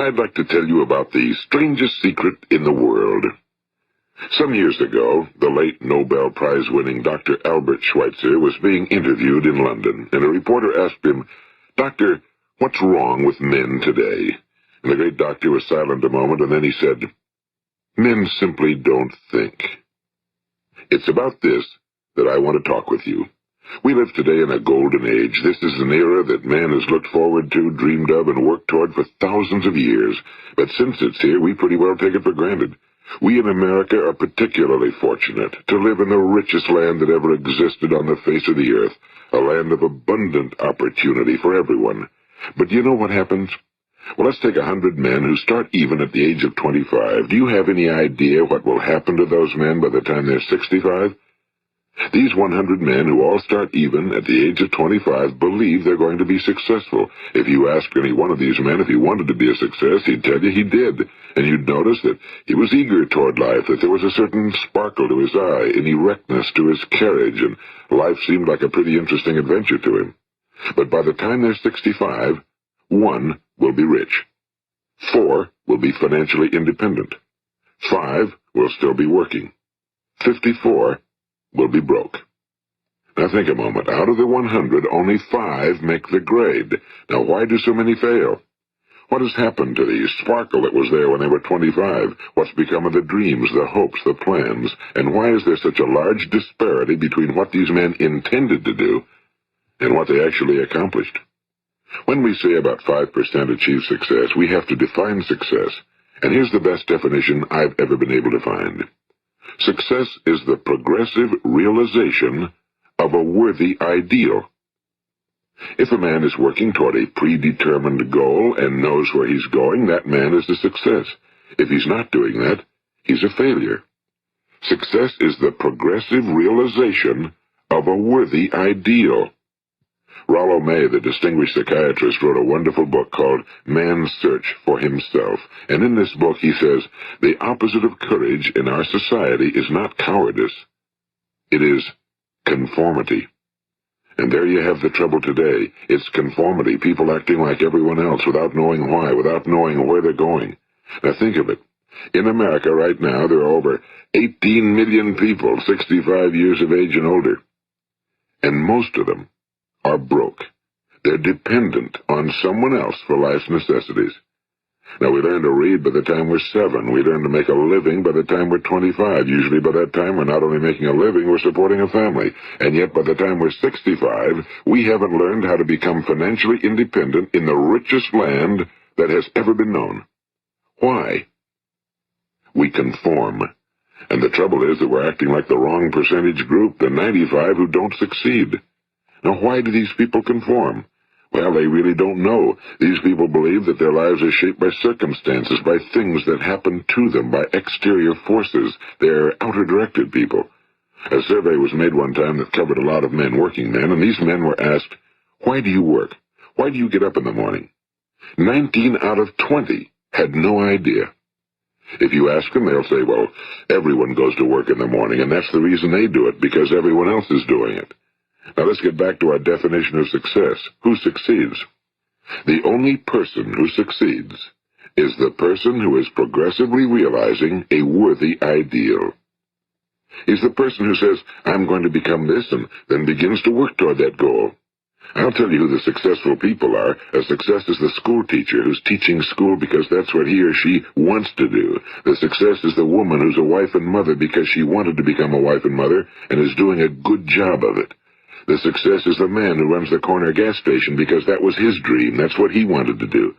I'd like to tell you about the strangest secret in the world. Some years ago, the late Nobel Prize-winning Dr. Albert Schweitzer was being interviewed in London, and a reporter asked him, "Doctor, what's wrong with men today?" And the great doctor was silent a moment, and then he said, "Men simply don't think." It's about this that I want to talk with you. We live today in a golden age. This is an era that man has looked forward to, dreamed of, and worked toward for thousands of years. But since it's here, we pretty well take it for granted. We in America are particularly fortunate to live in the richest land that ever existed on the face of the earth, a land of abundant opportunity for everyone. But do you know what happens? Well, let's take 100 men who start even at the age of 25. Do you have any idea what will happen to those men by the time they're 65? These 100 men who all start even at the age of 25 believe they're going to be successful. If you ask any one of these men if he wanted to be a success, he'd tell you he did. And you'd notice that he was eager toward life, that there was a certain sparkle to his eye, an erectness to his carriage, and life seemed like a pretty interesting adventure to him. But by the time they're 65, 1 will be rich. 4 will be financially independent. 5 will still be working. 54 will be broke. Now think a moment. Out of the 100, only 5 make the grade. Now why do so many fail? What has happened to the sparkle that was there when they were 25? What's become of the dreams, the hopes, the plans? And why is there such a large disparity between what these men intended to do and what they actually accomplished? When we say about 5% achieve success, we have to define success. And here's the best definition I've ever been able to find. Success is the progressive realization of a worthy ideal. If a man is working toward a predetermined goal and knows where he's going, that man is a success. If he's not doing that, he's a failure. Success is the progressive realization of a worthy ideal. Rollo May, the distinguished psychiatrist, wrote a wonderful book called Man's Search for Himself. And in this book he says, the opposite of courage in our society is not cowardice. It is conformity. And there you have the trouble today. It's conformity, people acting like everyone else without knowing why, without knowing where they're going. Now think of it. In America right now, there are over 18 million people 65 years of age and older. And most of them are broke. They're dependent on someone else for life's necessities. Now, we learn to read by the time we're 7. We learn to make a living by the time we're 25. Usually by that time, we're not only making a living, we're supporting a family. And yet by the time we're 65, we haven't learned how to become financially independent in the richest land that has ever been known. Why? We conform. And the trouble is that we're acting like the wrong percentage group, the 95 who don't succeed. Now, why do these people conform? Well, they really don't know. These people believe that their lives are shaped by circumstances, by things that happen to them, by exterior forces. They're outer-directed people. A survey was made one time that covered a lot of men, working men, and these men were asked, "Why do you work? Why do you get up in the morning?" 19 out of 20 had no idea. If you ask them, they'll say, well, everyone goes to work in the morning, and that's the reason they do it, because everyone else is doing it. Now let's get back to our definition of success. Who succeeds? The only person who succeeds is the person who is progressively realizing a worthy ideal. He's the person who says, I'm going to become this, and then begins to work toward that goal. I'll tell you who the successful people are. A success is the school teacher who's teaching school because that's what he or she wants to do. The success is the woman who's a wife and mother because she wanted to become a wife and mother and is doing a good job of it. The success is the man who runs the corner gas station because that was his dream. That's what he wanted to do.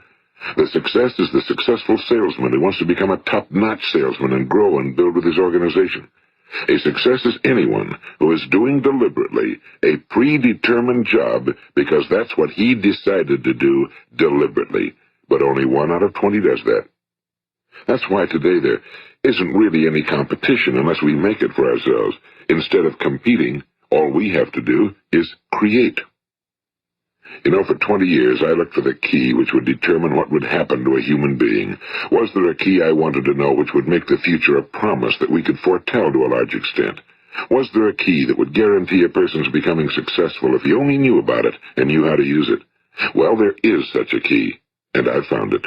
The success is the successful salesman who wants to become a top-notch salesman and grow and build with his organization. A success is anyone who is doing deliberately a predetermined job because that's what he decided to do deliberately. But only 1 out of 20 does that. That's why today there isn't really any competition unless we make it for ourselves. Instead of competing, all we have to do is create. You know, for 20 years I looked for the key which would determine what would happen to a human being. Was there a key I wanted to know which would make the future a promise that we could foretell to a large extent? Was there a key that would guarantee a person's becoming successful if he only knew about it and knew how to use it? Well, there is such a key, and I've found it.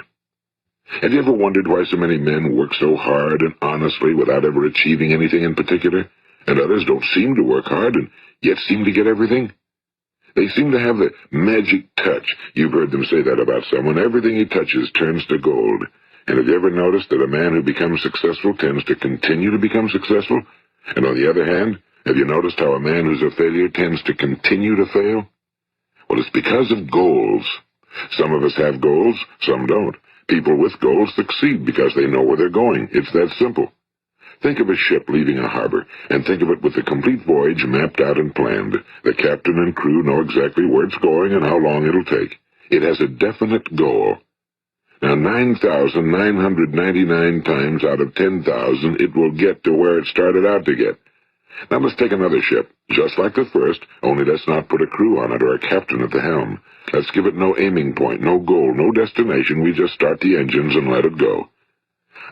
Have you ever wondered why so many men work so hard and honestly without ever achieving anything in particular, and others don't seem to work hard and yet seem to get everything? They seem to have the magic touch. You've heard them say that about someone. Everything he touches turns to gold. And have you ever noticed that a man who becomes successful tends to continue to become successful? And on the other hand, have you noticed how a man who's a failure tends to continue to fail? Well, it's because of goals. Some of us have goals, some don't. People with goals succeed because they know where they're going. It's that simple. Think of a ship leaving a harbor, and think of it with the complete voyage mapped out and planned. The captain and crew know exactly where it's going and how long it'll take. It has a definite goal. Now, 9,999 times out of 10,000, it will get to where it started out to get. Now let's take another ship, just like the first, only let's not put a crew on it or a captain at the helm. Let's give it no aiming point, no goal, no destination. We just start the engines and let it go.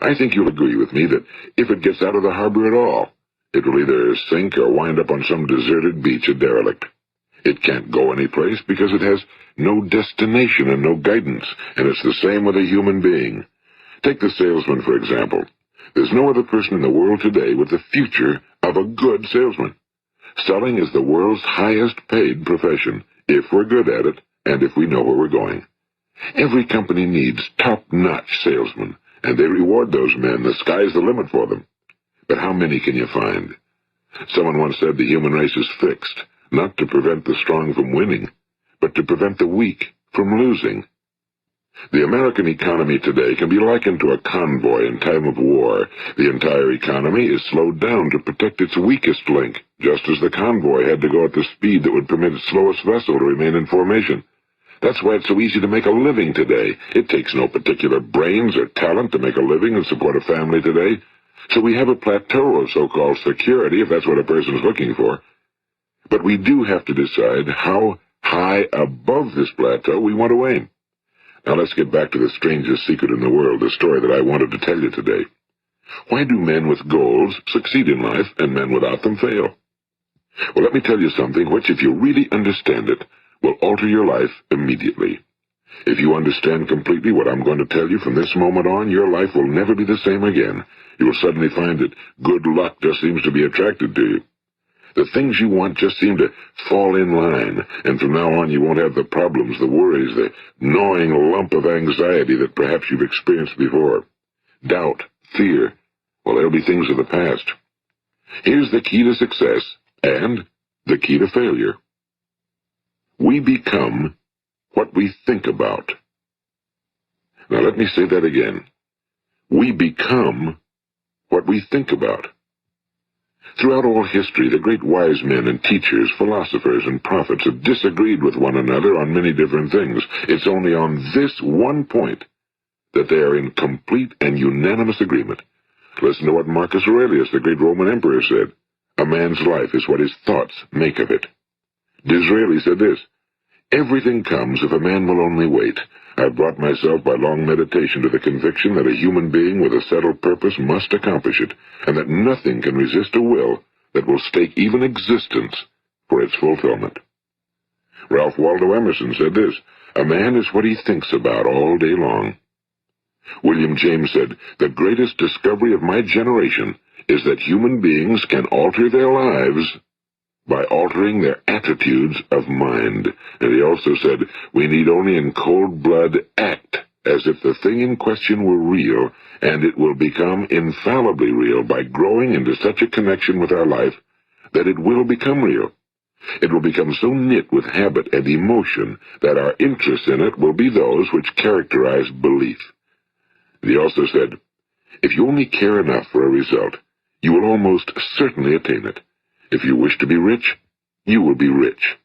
I think you'll agree with me that if it gets out of the harbor at all, it will either sink or wind up on some deserted beach, a derelict. It can't go anyplace because it has no destination and no guidance, and it's the same with a human being. Take the salesman, for example. There's no other person in the world today with the future of a good salesman. Selling is the world's highest-paid profession, if we're good at it and if we know where we're going. Every company needs top-notch salesmen, and they reward those men. The sky's the limit for them. But how many can you find? Someone once said the human race is fixed, not to prevent the strong from winning, but to prevent the weak from losing. The American economy today can be likened to a convoy in time of war. The entire economy is slowed down to protect its weakest link, just as the convoy had to go at the speed that would permit its slowest vessel to remain in formation. That's why it's so easy to make a living today. It takes no particular brains or talent to make a living and support a family today. So we have a plateau of so-called security, if that's what a person's looking for. But we do have to decide how high above this plateau we want to aim. Now let's get back to the strangest secret in the world, the story that I wanted to tell you today. Why do men with goals succeed in life and men without them fail? Well, let me tell you something which, if you really understand it, will alter your life immediately. If you understand completely what I'm going to tell you from this moment on, your life will never be the same again. You will suddenly find that good luck just seems to be attracted to you. The things you want just seem to fall in line, and from now on you won't have the problems, the worries, the gnawing lump of anxiety that perhaps you've experienced before. Doubt, fear, well, they'll be things of the past. Here's the key to success, and the key to failure. We become what we think about. Now let me say that again. We become what we think about. Throughout all history, the great wise men and teachers, philosophers and prophets have disagreed with one another on many different things. It's only on this one point that they are in complete and unanimous agreement. Listen to what Marcus Aurelius, the great Roman emperor, said. A man's life is what his thoughts make of it. Disraeli said this, everything comes if a man will only wait. I've brought myself by long meditation to the conviction that a human being with a settled purpose must accomplish it, and that nothing can resist a will that will stake even existence for its fulfillment. Ralph Waldo Emerson said this, a man is what he thinks about all day long. William James said, the greatest discovery of my generation is that human beings can alter their lives by altering their attitudes of mind. And he also said, we need only in cold blood act as if the thing in question were real, and it will become infallibly real by growing into such a connection with our life that it will become real. It will become so knit with habit and emotion that our interest in it will be those which characterize belief. And he also said, if you only care enough for a result, you will almost certainly attain it. If you wish to be rich, you will be rich.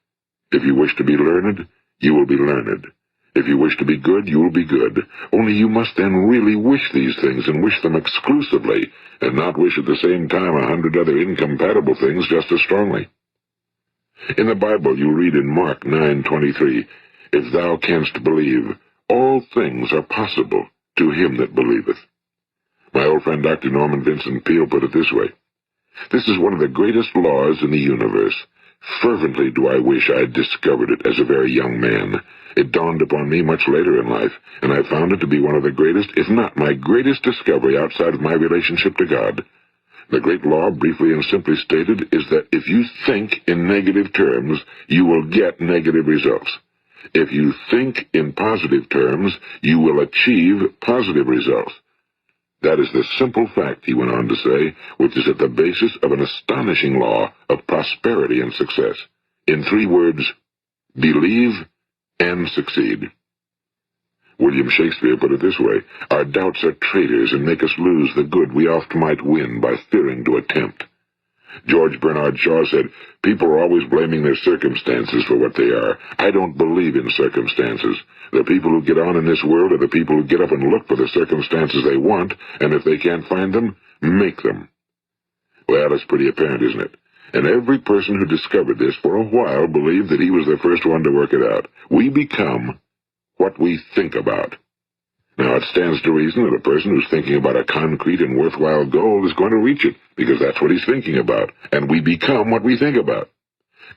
If you wish to be learned, you will be learned. If you wish to be good, you will be good. Only you must then really wish these things, and wish them exclusively, and not wish at the same time 100 other incompatible things just as strongly. In the Bible you read in Mark 9:23, if thou canst believe, all things are possible to him that believeth. My old friend Dr. Norman Vincent Peale put it this way, this is one of the greatest laws in the universe. Fervently do I wish I had discovered it as a very young man. It dawned upon me much later in life, and I found it to be one of the greatest, if not my greatest discovery outside of my relationship to God. The great law, briefly and simply stated, is that if you think in negative terms, you will get negative results. If you think in positive terms, you will achieve positive results. That is the simple fact, he went on to say, which is at the basis of an astonishing law of prosperity and success. In 3 words, believe and succeed. William Shakespeare put it this way: our doubts are traitors and make us lose the good we oft might win by fearing to attempt. George Bernard Shaw said, people are always blaming their circumstances for what they are. I don't believe in circumstances. The people who get on in this world are the people who get up and look for the circumstances they want, and if they can't find them, make them. Well, it's pretty apparent, isn't it? And every person who discovered this for a while believed that he was the first one to work it out. We become what we think about. Now, it stands to reason that a person who's thinking about a concrete and worthwhile goal is going to reach it, because that's what he's thinking about, and we become what we think about.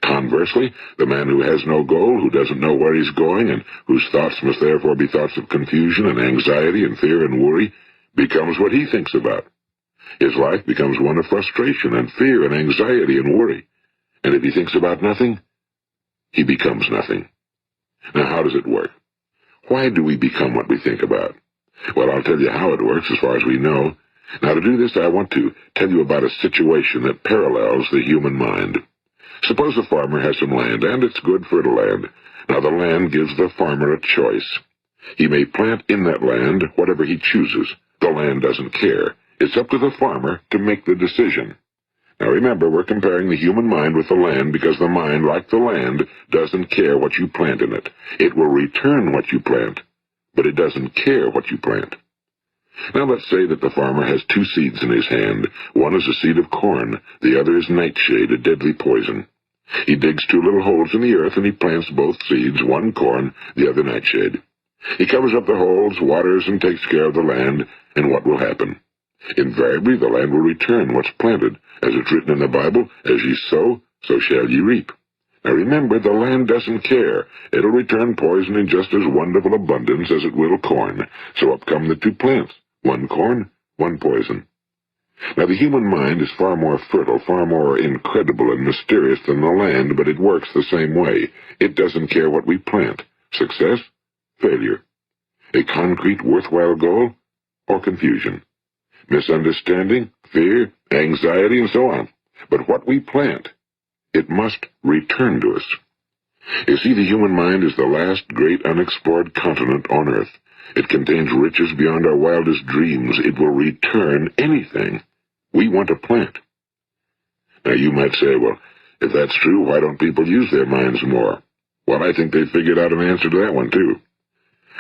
Conversely, the man who has no goal, who doesn't know where he's going, and whose thoughts must therefore be thoughts of confusion and anxiety and fear and worry, becomes what he thinks about. His life becomes one of frustration and fear and anxiety and worry. And if he thinks about nothing, he becomes nothing. Now, how does it work? Why do we become what we think about? Well, I'll tell you how it works as far as we know. Now, to do this, I want to tell you about a situation that parallels the human mind. Suppose a farmer has some land, and it's good fertile land. Now, the land gives the farmer a choice. He may plant in that land whatever he chooses. The land doesn't care. It's up to the farmer to make the decision. Now remember, we're comparing the human mind with the land because the mind, like the land, doesn't care what you plant in it. It will return what you plant, but it doesn't care what you plant. Now let's say that the farmer has 2 seeds in his hand. One is a seed of corn, the other is nightshade, a deadly poison. He digs 2 little holes in the earth and he plants both seeds, one corn, the other nightshade. He covers up the holes, waters, and takes care of the land, and what will happen? Invariably, the land will return what's planted. As it's written in the Bible, as ye sow, so shall ye reap. Now remember, the land doesn't care. It'll return poison in just as wonderful abundance as it will corn. So up come the 2 plants, one corn, one poison. Now the human mind is far more fertile, far more incredible and mysterious than the land, but it works the same way. It doesn't care what we plant. Success, failure. A concrete, worthwhile goal, or confusion. Misunderstanding, fear, anxiety, and so on. But what we plant, it must return to us. You see, the human mind is the last great unexplored continent on Earth. It contains riches beyond our wildest dreams. It will return anything we want to plant. Now, you might say, well, if that's true, why don't people use their minds more? Well, I think they figured out an answer to that one, too.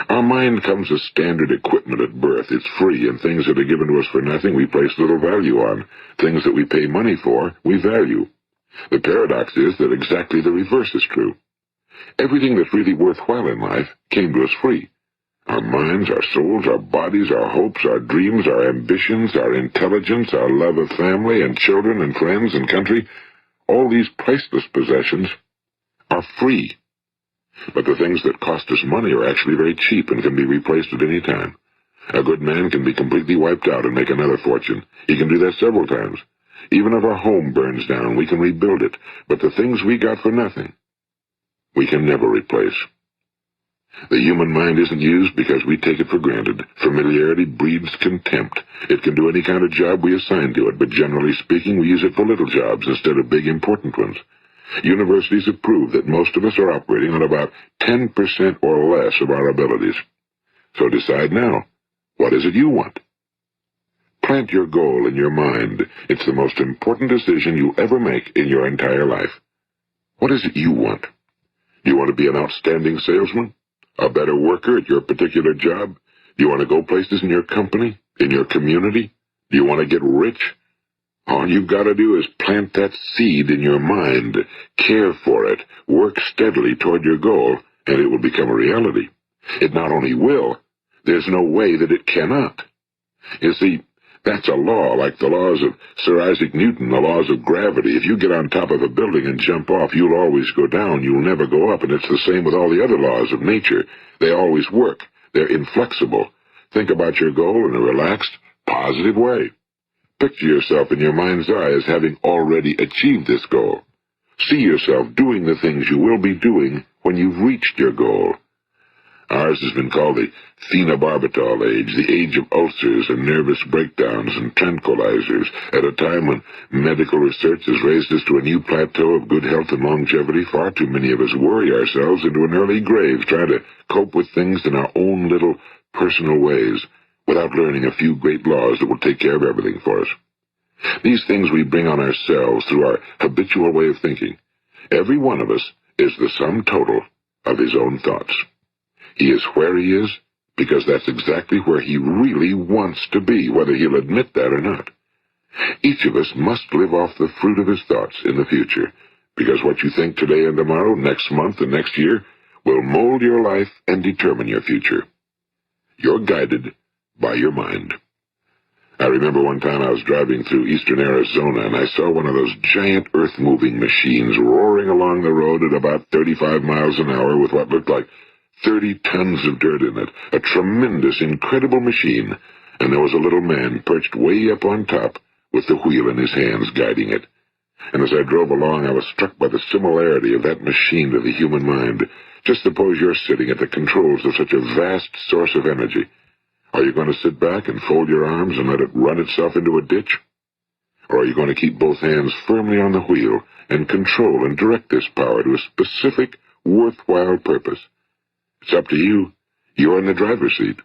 Our mind comes as standard equipment at birth. It's free, and things that are given to us for nothing we place little value on. Things that we pay money for, we value. The paradox is that exactly the reverse is true. Everything that's really worthwhile in life came to us free. Our minds, our souls, our bodies, our hopes, our dreams, our ambitions, our intelligence, our love of family and children and friends and country, all these priceless possessions are free. But the things that cost us money are actually very cheap and can be replaced at any time. A good man can be completely wiped out and make another fortune. He can do that several times. Even if our home burns down, we can rebuild it. But the things we got for nothing, we can never replace. The human mind isn't used because we take it for granted. Familiarity breeds contempt. It can do any kind of job we assign to it, but generally speaking, we use it for little jobs instead of big, important ones. Universities have proved that most of us are operating on about 10% or less of our abilities. So decide now, what is it you want? Plant your goal in your mind. It's the most important decision you'll ever make in your entire life. What is it you want? Do you want to be an outstanding salesman? A better worker at your particular job? Do you want to go places in your company? In your community? Do you want to get rich? All you've got to do is plant that seed in your mind, care for it, work steadily toward your goal, and it will become a reality. It not only will, there's no way that it cannot. You see, That's a law, like the laws of Sir Isaac Newton, the laws of gravity. If you get on top of a building and jump off, you'll always go down. You'll never go up, and it's the same with all the other laws of nature. They always work. They're inflexible. Think about your goal in a relaxed, positive way. Picture yourself in your mind's eye as having already achieved this goal. See yourself doing the things you will be doing when you've reached your goal. Ours has been called the phenobarbital age, the age of ulcers and nervous breakdowns and tranquilizers, at a time when medical research has raised us to a new plateau of good health and longevity. Far too many of us worry ourselves into an early grave, trying to cope with things in our own little personal ways, without learning a few great laws that will take care of everything for us. These things we bring on ourselves through our habitual way of thinking. Every one of us is the sum total of his own thoughts. He is where he is because that's exactly where he really wants to be, whether he'll admit that or not. Each of us must live off the fruit of his thoughts in the future, because what you think today and tomorrow, next month and next year, will mold your life and determine your future. You're guided by your mind. I remember one time I was driving through eastern Arizona, and I saw one of those giant earth-moving machines roaring along the road at about 35 miles an hour with what looked like 30 tons of dirt in it, a tremendous, incredible machine, and there was a little man perched way up on top with the wheel in his hands guiding it. And as I drove along, I was struck by the similarity of that machine to the human mind. Just suppose you're sitting at the controls of such a vast source of energy. Are you going to sit back and fold your arms and let it run itself into a ditch? Or are you going to keep both hands firmly on the wheel and control and direct this power to a specific, worthwhile purpose? It's up to you. You're in the driver's seat.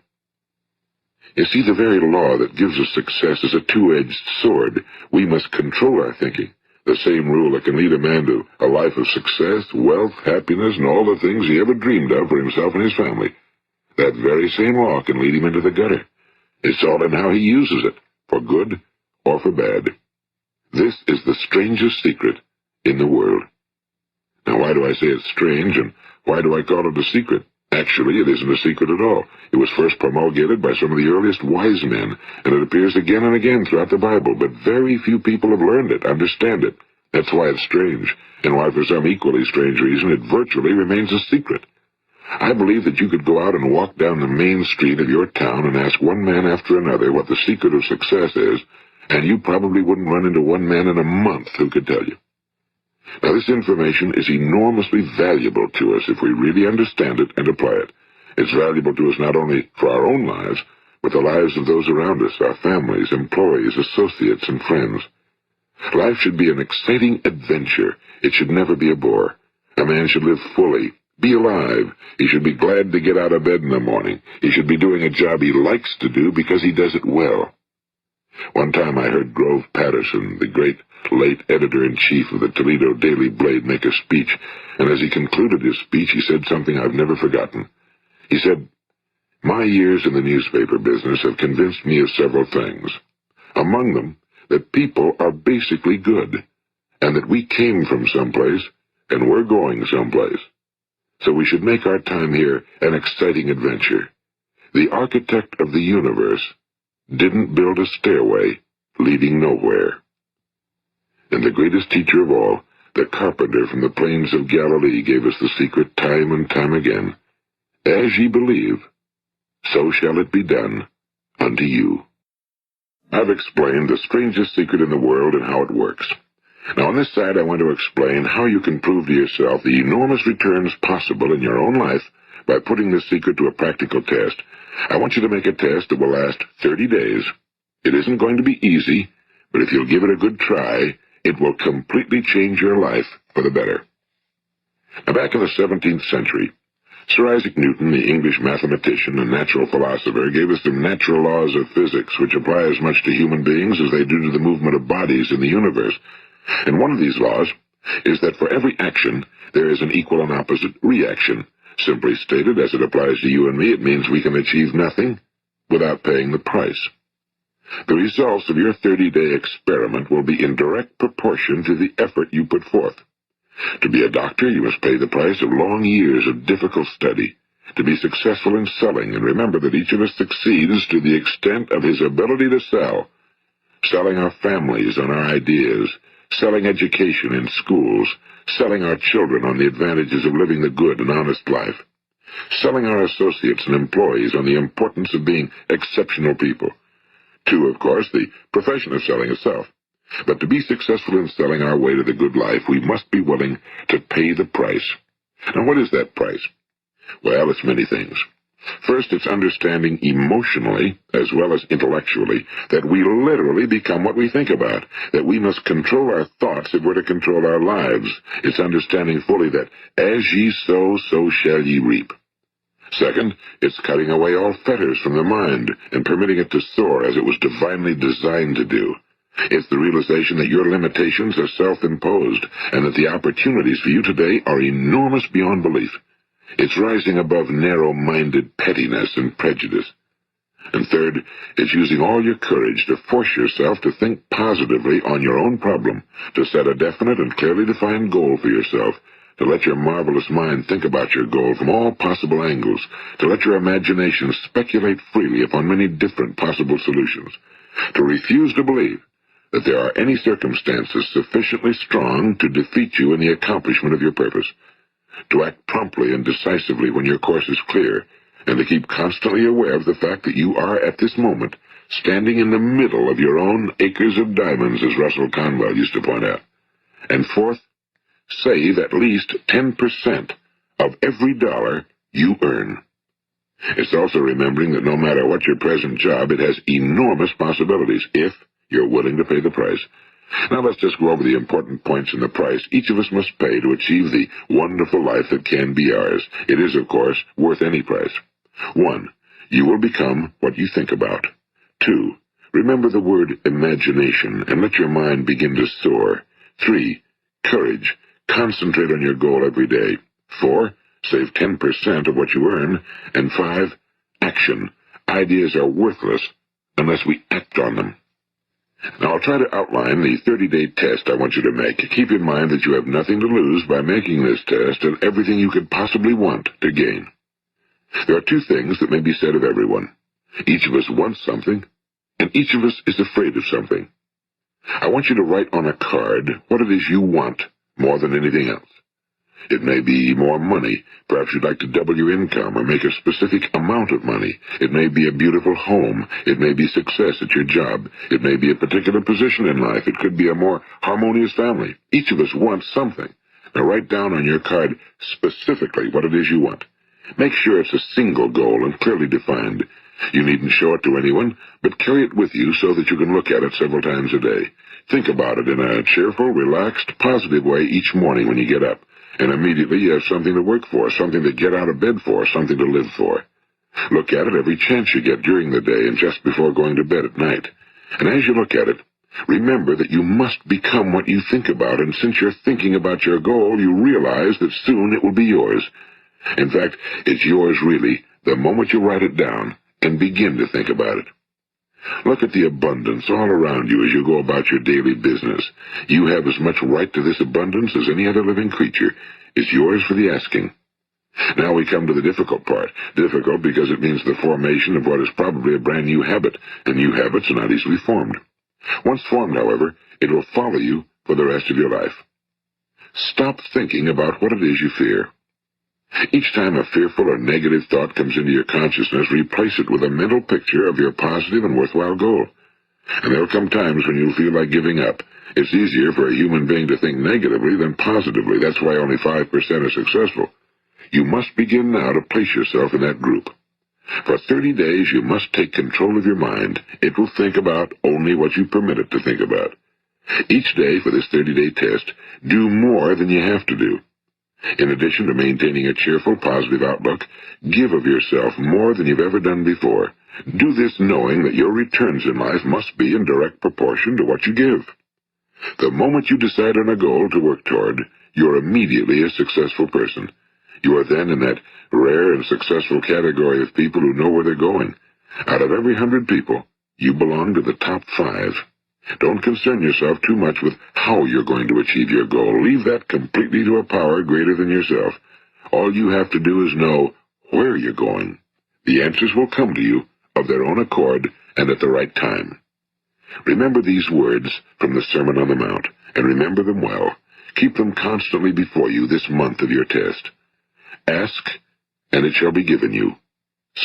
You see, the very law that gives us success is a two-edged sword. We must control our thinking. The same rule that can lead a man to a life of success, wealth, happiness, and all the things he ever dreamed of for himself and his family. That very same law can lead him into the gutter. It's all in how he uses it, for good or for bad. This is the strangest secret in the world. Now, why do I say it's strange, and why do I call it a secret? Actually, it isn't a secret at all. It was first promulgated by some of the earliest wise men, and it appears again and again throughout the Bible, but very few people have learned it, understand it. That's why it's strange, and why for some equally strange reason it virtually remains a secret. I believe that you could go out and walk down the main street of your town and ask one man after another what the secret of success is, and you probably wouldn't run into one man in a month who could tell you. Now, this information is enormously valuable to us if we really understand it and apply it. It's valuable to us not only for our own lives, but the lives of those around us, our families, employees, associates, and friends. Life should be an exciting adventure. It should never be a bore. A man should live fully, be alive. He should be glad to get out of bed in the morning. He should be doing a job he likes to do because he does it well. One time I heard Grove Patterson, the great late editor-in-chief of the Toledo Daily Blade, make a speech, and as he concluded his speech, he said something I've never forgotten. He said, "My years in the newspaper business have convinced me of several things. Among them, that people are basically good, and that we came from someplace, and we're going someplace. So we should make our time here an exciting adventure. The architect of the universe didn't build a stairway leading nowhere." And the greatest teacher of all, the carpenter from the plains of Galilee, gave us the secret time and time again. As ye believe, so shall it be done unto you. I've explained the strangest secret in the world and how it works. Now, on this side, I want to explain how you can prove to yourself the enormous returns possible in your own life by putting this secret to a practical test. I want you to make a test that will last 30 days. It isn't going to be easy, but if you'll give it a good try, it will completely change your life for the better. Now, back in the 17th century, Sir Isaac Newton, the English mathematician and natural philosopher, gave us some natural laws of physics which apply as much to human beings as they do to the movement of bodies in the universe. And one of these laws is that for every action, there is an equal and opposite reaction. Simply stated, as it applies to you and me, it means we can achieve nothing without paying the price. The results of your 30-day experiment will be in direct proportion to the effort you put forth. To be a doctor, you must pay the price of long years of difficult study. To be successful in selling, and remember that each of us succeeds to the extent of his ability to sell, selling our families on our ideas, selling education in schools, selling our children on the advantages of living the good and honest life, selling our associates and employees on the importance of being exceptional people. 2, of course, the profession of selling itself. But to be successful in selling our way to the good life, we must be willing to pay the price. Now, what is that price? Well, it's many things. First, it's understanding emotionally, as well as intellectually, that we literally become what we think about, that we must control our thoughts if we're to control our lives. It's understanding fully that as ye sow, so shall ye reap. Second, it's cutting away all fetters from the mind and permitting it to soar as it was divinely designed to do. It's the realization that your limitations are self-imposed and that the opportunities for you today are enormous beyond belief. It's rising above narrow-minded pettiness and prejudice. And third, it's using all your courage to force yourself to think positively on your own problem, to set a definite and clearly defined goal for yourself, to let your marvelous mind think about your goal from all possible angles, to let your imagination speculate freely upon many different possible solutions, to refuse to believe that there are any circumstances sufficiently strong to defeat you in the accomplishment of your purpose, to act promptly and decisively when your course is clear, and to keep constantly aware of the fact that you are, at this moment, standing in the middle of your own acres of diamonds, as Russell Conwell used to point out. And fourth, save at least 10% of every dollar you earn. It's also remembering that no matter what your present job, it has enormous possibilities, if you're willing to pay the price. Now let's just go over the important points in the price each of us must pay to achieve the wonderful life that can be ours. It is, of course, worth any price. 1. You will become what you think about. 2. Remember the word imagination and let your mind begin to soar. 3. Courage. Concentrate on your goal every day. 4. Save 10% of what you earn. And 5. Action. Ideas are worthless unless we act on them. Now, I'll try to outline the 30-day test I want you to make. Keep in mind that you have nothing to lose by making this test and everything you could possibly want to gain. There are 2 things that may be said of everyone. Each of us wants something, and each of us is afraid of something. I want you to write on a card what it is you want more than anything else. It may be more money. Perhaps you'd like to double your income or make a specific amount of money. It may be a beautiful home. It may be success at your job. It may be a particular position in life. It could be a more harmonious family. Each of us wants something. Now write down on your card specifically what it is you want. Make sure it's a single goal and clearly defined. You needn't show it to anyone, but carry it with you so that you can look at it several times a day. Think about it in a cheerful, relaxed, positive way each morning when you get up. And immediately you have something to work for, something to get out of bed for, something to live for. Look at it every chance you get during the day and just before going to bed at night. And as you look at it, remember that you must become what you think about, and since you're thinking about your goal, you realize that soon it will be yours. In fact, it's yours really the moment you write it down and begin to think about it. Look at the abundance all around you as you go about your daily business. You have as much right to this abundance as any other living creature. It's yours for the asking. Now we come to the difficult part. Difficult because it means the formation of what is probably a brand new habit, and new habits are not easily formed. Once formed, however, it will follow you for the rest of your life. Stop thinking about what it is you fear. Each time a fearful or negative thought comes into your consciousness, replace it with a mental picture of your positive and worthwhile goal. And there will come times when you'll feel like giving up. It's easier for a human being to think negatively than positively. That's why only 5% are successful. You must begin now to place yourself in that group. For 30 days, you must take control of your mind. It will think about only what you permit it to think about. Each day for this 30-day test, do more than you have to do. In addition to maintaining a cheerful, positive outlook, give of yourself more than you've ever done before. Do this knowing that your returns in life must be in direct proportion to what you give. The moment you decide on a goal to work toward, you're immediately a successful person. You are then in that rare and successful category of people who know where they're going. Out of every 100 people, you belong to the top 5. Don't concern yourself too much with how you're going to achieve your goal. Leave that completely to a power greater than yourself. All you have to do is know where you're going. The answers will come to you of their own accord and at the right time. Remember these words from the Sermon on the Mount, and remember them well. Keep them constantly before you this month of your test. Ask, and it shall be given you.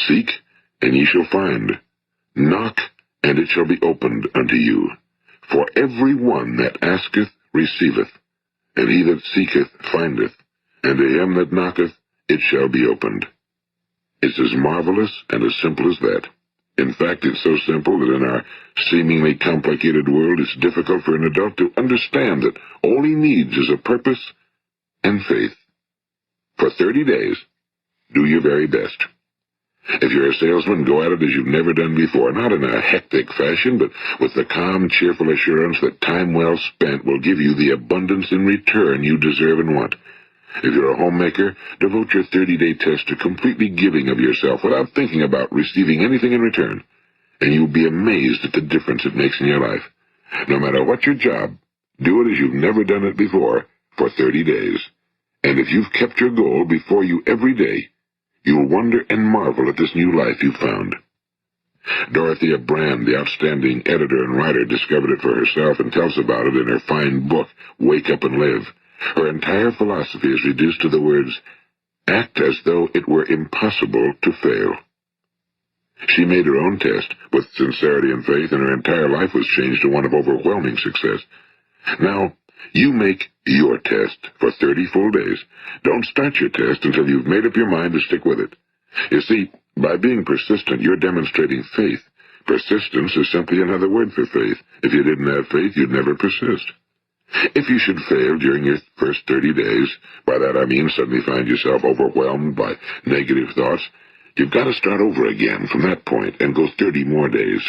Seek, and ye shall find. Knock, and it shall be opened unto you. For every one that asketh receiveth, and he that seeketh findeth, and to him that knocketh it shall be opened. It's as marvelous and as simple as that. In fact, it's so simple that in our seemingly complicated world, it's difficult for an adult to understand that all he needs is a purpose and faith. For 30 days, do your very best. If you're a salesman, go at it as you've never done before, not in a hectic fashion, but with the calm, cheerful assurance that time well spent will give you the abundance in return you deserve and want. If you're a homemaker, devote your 30-day test to completely giving of yourself without thinking about receiving anything in return, and you'll be amazed at the difference it makes in your life. No matter what your job, do it as you've never done it before for 30 days. And if you've kept your goal before you every day, you'll wonder and marvel at this new life you've found. Dorothea Brand, the outstanding editor and writer, discovered it for herself and tells about it in her fine book, Wake Up and Live. Her entire philosophy is reduced to the words, act as though it were impossible to fail. She made her own test with sincerity and faith, and her entire life was changed to one of overwhelming success. Now, you make your test for 30 full days. Don't start your test until you've made up your mind to stick with it. You see, by being persistent, you're demonstrating faith. Persistence is simply another word for faith. If you didn't have faith, you'd never persist. If you should fail during your first 30 days, by that I mean suddenly find yourself overwhelmed by negative thoughts, you've got to start over again from that point and go 30 more days.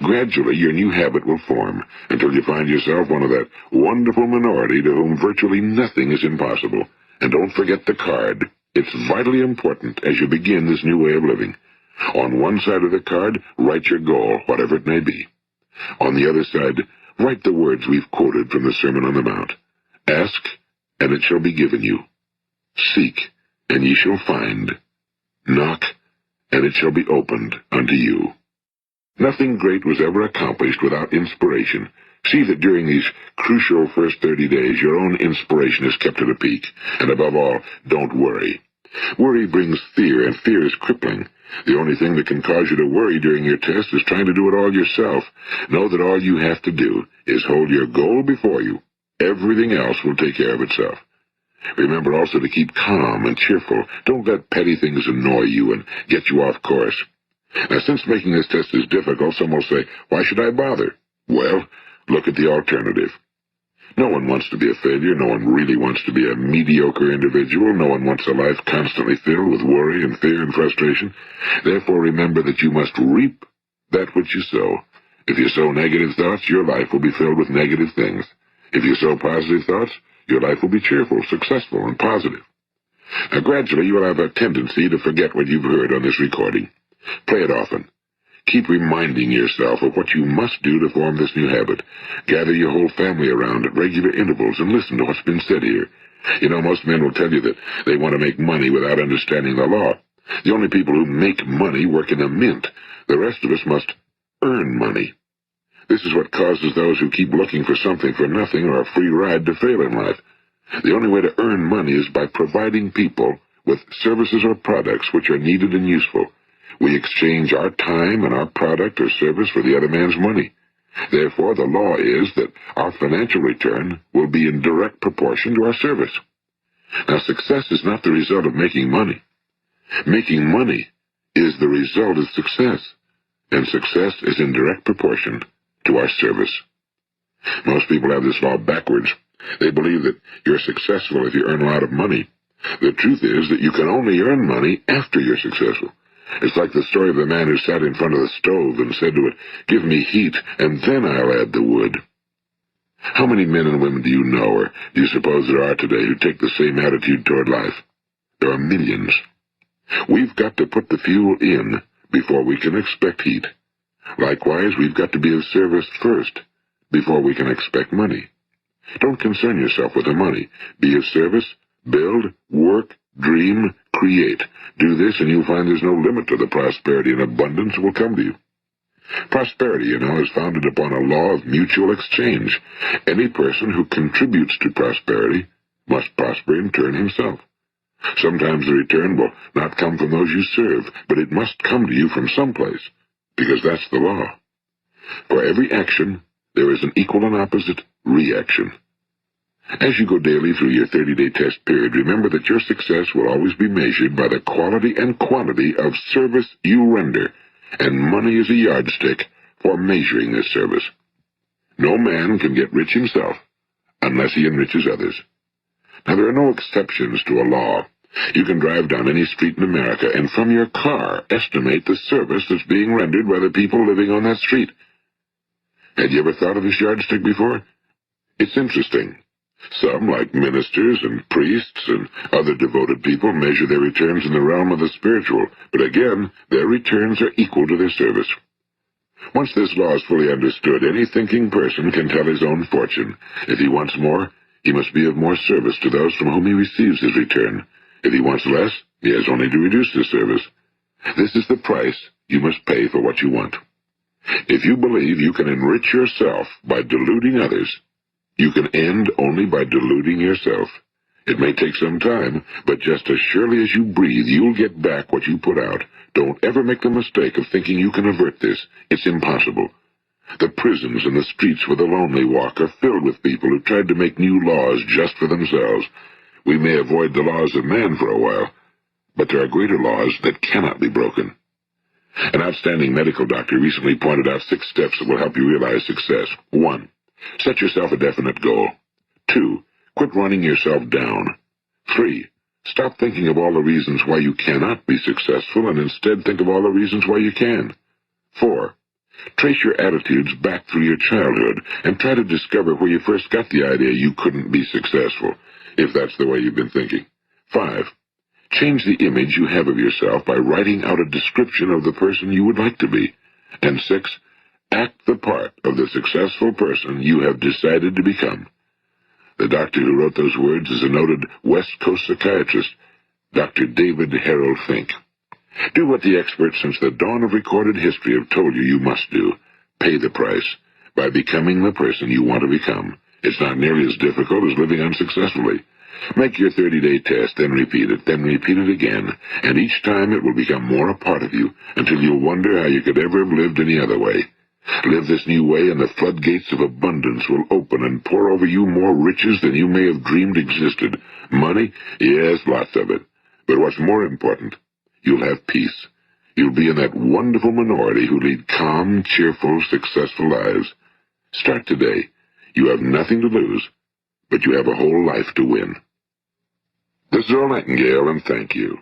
Gradually, your new habit will form until you find yourself one of that wonderful minority to whom virtually nothing is impossible. And don't forget the card. It's vitally important as you begin this new way of living. On one side of the card, write your goal, whatever it may be. On the other side, write the words we've quoted from the Sermon on the Mount. Ask, and it shall be given you. Seek, and ye shall find. Knock, and it shall be opened unto you. Nothing great was ever accomplished without inspiration. See that during these crucial first 30 days, your own inspiration is kept at a peak. And above all, don't worry. Worry brings fear, and fear is crippling. The only thing that can cause you to worry during your test is trying to do it all yourself. Know that all you have to do is hold your goal before you. Everything else will take care of itself. Remember also to keep calm and cheerful. Don't let petty things annoy you and get you off course. Now, since making this test is difficult, some will say, why should I bother? Well, look at the alternative. No one wants to be a failure. No one really wants to be a mediocre individual. No one wants a life constantly filled with worry and fear and frustration. Therefore, remember that you must reap that which you sow. If you sow negative thoughts, your life will be filled with negative things. If you sow positive thoughts, your life will be cheerful, successful, and positive. Now, gradually, you will have a tendency to forget what you've heard on this recording. Play it often. Keep reminding yourself of what you must do to form this new habit. Gather your whole family around at regular intervals and listen to what's been said here. You know, most men will tell you that they want to make money without understanding the law. The only people who make money work in a mint. The rest of us must earn money. This is what causes those who keep looking for something for nothing or a free ride to fail in life. The only way to earn money is by providing people with services or products which are needed and useful. We exchange our time and our product or service for the other man's money. Therefore, the law is that our financial return will be in direct proportion to our service. Now, success is not the result of making money. Making money is the result of success, and success is in direct proportion to our service. Most people have this law backwards. They believe that you're successful if you earn a lot of money. The truth is that you can only earn money after you're successful. It's like the story of the man who sat in front of the stove and said to it, "Give me heat, and then I'll add the wood." How many men and women do you know, or do you suppose there are today, who take the same attitude toward life? There are millions. We've got to put the fuel in before we can expect heat. Likewise, we've got to be of service first before we can expect money. Don't concern yourself with the money. Be of service, build, work, dream, create. Do this, and you'll find there's no limit to the prosperity and abundance that will come to you. Prosperity, is founded upon a law of mutual exchange. Any person who contributes to prosperity must prosper in turn himself. Sometimes the return will not come from those you serve, but it must come to you from someplace, because that's the law. For every action, there is an equal and opposite reaction. As you go daily through your 30-day test period, remember that your success will always be measured by the quality and quantity of service you render, and money is a yardstick for measuring this service. No man can get rich himself unless he enriches others. Now, there are no exceptions to a law. You can drive down any street in America and from your car estimate the service that's being rendered by the people living on that street. Had you ever thought of this yardstick before? It's interesting. Some, like ministers and priests and other devoted people, measure their returns in the realm of the spiritual, but again, their returns are equal to their service. Once this law is fully understood, any thinking person can tell his own fortune. If he wants more, he must be of more service to those from whom he receives his return. If he wants less, he has only to reduce his service. This is the price you must pay for what you want. If you believe you can enrich yourself by deluding others, you can end only by deluding yourself. It may take some time, but just as surely as you breathe, you'll get back what you put out. Don't ever make the mistake of thinking you can avert this. It's impossible. The prisons and the streets where the lonely walk are filled with people who tried to make new laws just for themselves. We may avoid the laws of man for a while, but there are greater laws that cannot be broken. An outstanding medical doctor recently pointed out 6 steps that will help you realize success. 1. Set yourself a definite goal. 2. Quit running yourself down. 3. Stop thinking of all the reasons why you cannot be successful and instead think of all the reasons why you can. 4. Trace your attitudes back through your childhood and try to discover where you first got the idea you couldn't be successful, if that's the way you've been thinking. 5. Change the image you have of yourself by writing out a description of the person you would like to be. And 6. Act the part of the successful person you have decided to become. The doctor who wrote those words is a noted West Coast psychiatrist, Dr. David Harold Fink. Do what the experts since the dawn of recorded history have told you you must do. Pay the price by becoming the person you want to become. It's not nearly as difficult as living unsuccessfully. Make your 30-day test, then repeat it again, and each time it will become more a part of you, until you'll wonder how you could ever have lived any other way. Live this new way, and the floodgates of abundance will open and pour over you more riches than you may have dreamed existed. Money? Yes, lots of it. But what's more important, you'll have peace. You'll be in that wonderful minority who lead calm, cheerful, successful lives. Start today. You have nothing to lose, but you have a whole life to win. This is Earl Nightingale, and thank you.